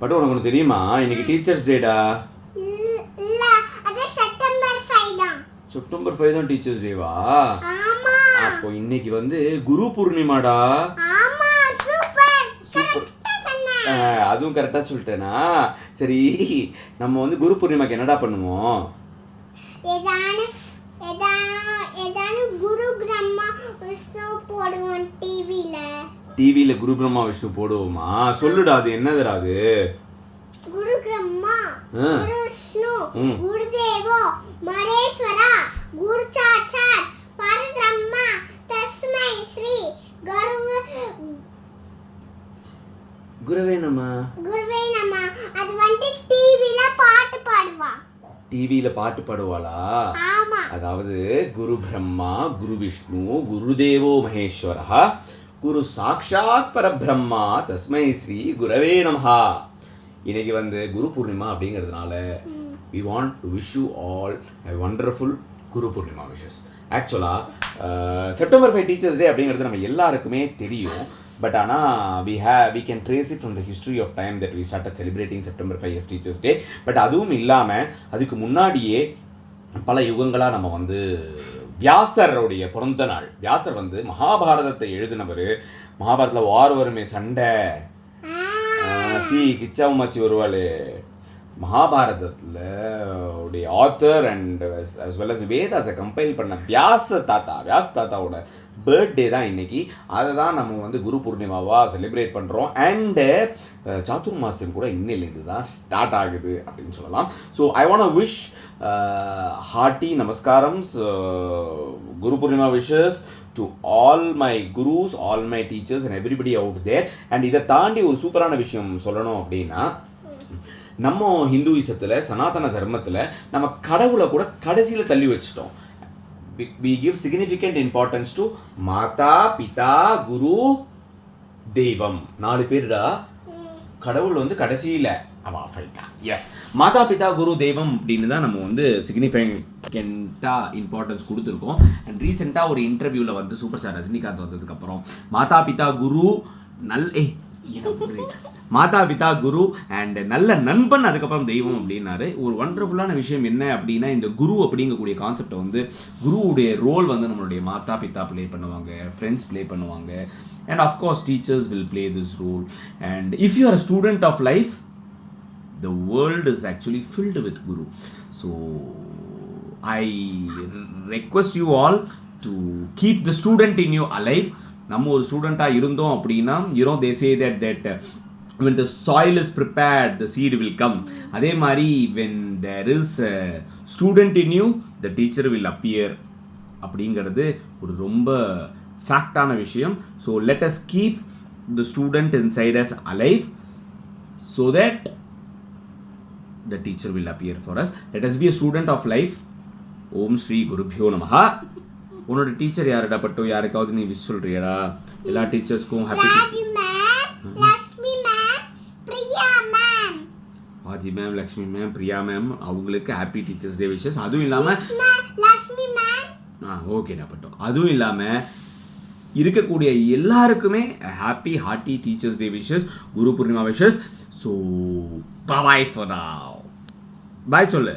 But உனக்கு ஒன்று தெரியுமா, இன்னைக்கு டீச்சர்ஸ் டேடா. இல்ல, அது செப்டம்பர் 5 தான். செப்டம்பர் 5 தான் டீச்சர்ஸ் டேவா? ஆமா. அப்போ இன்னைக்கு வந்து குரு பூர்ணிமாடா. ஆமா, சூப்பர். கரெக்ட்டா சொன்ன. அதுவும் கரெக்டா சொல்லிட்டேனா? சரி, நம்ம வந்து குரு பூர்ணிமாக்கு என்னடா பண்ணுவோம்? ஏதானு குரு பிரம்மா விஷ்ணு போடுவோம் டிவில குரு பிரம்மா விஷ்ணு போடுவோமா? சொல்லுடா, அது என்னதுடா அது? குரு பிரம்மா, குரு விஷ்ணு, குரு தேவோ மகேஸ்வரா, குரு சாட்சாத் பரபிரம்மா தஸ்மை ஸ்ரீ குருவே நம. அது வந்து டிவில பாட்டு பாடுவா. டிவில பாட்டு பாடுவாளா? ஆமா. அதாவது குரு பிரம்மா, குரு விஷ்ணு, குரு தேவோ மகேஸ்வரா, குரு சாக்ஷாத் பரபிரம்மா தஸ்மை ஸ்ரீ குரவே நமஹா. இன்னைக்கு வந்து குரு பூர்ணிமா அப்படிங்கிறதுனால we want to wish you all a wonderful Guru Purnima wishes. ஆக்சுவலாக செப்டம்பர் 5 டீச்சர்ஸ் டே அப்படிங்கிறது நம்ம எல்லாருக்குமே தெரியும். பட் ஆனால் we can trace it from the history of time that we started celebrating September 5 as Teachers Day. But அதுவும் இல்லாமல் அதுக்கு முன்னாடியே பல யுகங்களாக நம்ம வந்து வியாசருடைய பிறந்த நாள். வியாசர் வந்து மகாபாரதத்தை எழுதினவர். மகாபாரதத்தில் வார் வருமே, சண்டை, கிச்சாவுமாச்சி வருவாள். மகாபாரதத்தில் உடைய author and as well as வேதாஸை கம்பைல் பண்ண வியாச தாத்தாவோட பர்த்டே தான் இன்னைக்கு. அதை தான் நம்ம வந்து குரு பூர்ணிமாவாக செலிப்ரேட் பண்ணுறோம். அண்டு சாத்துர்மாசியம் கூட இன்னிலேருந்து தான் ஸ்டார்ட் ஆகுது அப்படின்னு சொல்லலாம். So I want wish hearty நமஸ்காரம்ஸ், Guru Purnima wishes to all my gurus, all my teachers and everybody out there. And இதை தாண்டி ஒரு சூப்பரான விஷயம் சொல்லணும் அப்படின்னா, நம்ம ஹிந்துயிசத்தில் சனாதன தர்மத்தில் நம்ம கடவுளை கூட கடைசியில் தள்ளி வச்சிட்டோம். we give significant importance to மாதா பிதா குரு தெய்வம். 4 பேருடா. கடவுள் வந்து கடைசியில் எஸ், மாதா பிதா குரு தெய்வம் அப்படின்னு தான் நம்ம வந்து சிக்னிஃபிகண்ட்டாக இம்பார்ட்டன்ஸ் கொடுத்துருக்கோம். அண்ட் ரீசெண்டாக ஒரு இன்டர்வியூவில் வந்து சூப்பர் ஸ்டார் ரஜினிகாந்த் வந்ததுக்கப்புறம் மாதா பிதா குரு மாதா பிதா குரு அண்ட் நல்ல நண்பன், அதுக்கப்புறம் தெய்வம் அப்படின்னாரு. ஒரு ஒண்டர்ஃபுல்லான விஷயம் என்ன அப்படின்னா, இந்த குரு அப்படிங்கக்கூடிய கான்செப்டை வந்து குருவுடைய ரோல் வந்து நம்மளுடைய மாதா பிதா ப்ளே பண்ணுவாங்க, ஃப்ரெண்ட்ஸ் ப்ளே பண்ணுவாங்க, and of course teachers will play this role. And if you are a student of life, the world is actually filled with guru. So I request you all to keep the student in you alive. நம்ம ஒரு ஸ்டூடெண்ட்டாக இருந்தோம் அப்படின்னா, they say that when the soil is prepared, the seed will come. அதே மாதிரி when there is a student in you, the teacher will appear அப்படிங்கிறது ஒரு ரொம்ப ஃபேக்டான விஷயம். So let us keep the student inside us alive so that the teacher will appear for us. Let us be a student of life. ஓம் ஸ்ரீ குருபியோ நமஹா. உன்னோட teacher யாருடா பட்டோ? யாருக்காவது நீ wish சொல்றியடா? எல்லா டீச்சர்ஸ்க்கும் happy. Raji ma'am, Lakshmi ma'am, Priya ma'am. Raji ma'am, Lakshmi ma'am, Priya ma'am அவங்களுக்கு happy teachers day wishes. அதுவும் இல்லாமல் லக்ஷ்மி மேம் ஓகேடா பட்டோ. அதுவும் இல்லாமல் இருக்கக்கூடிய எல்லாருக்குமே happy hearty teachers day wishes, Guru Purnima wishes. So bye for now. Bye சொல்லு.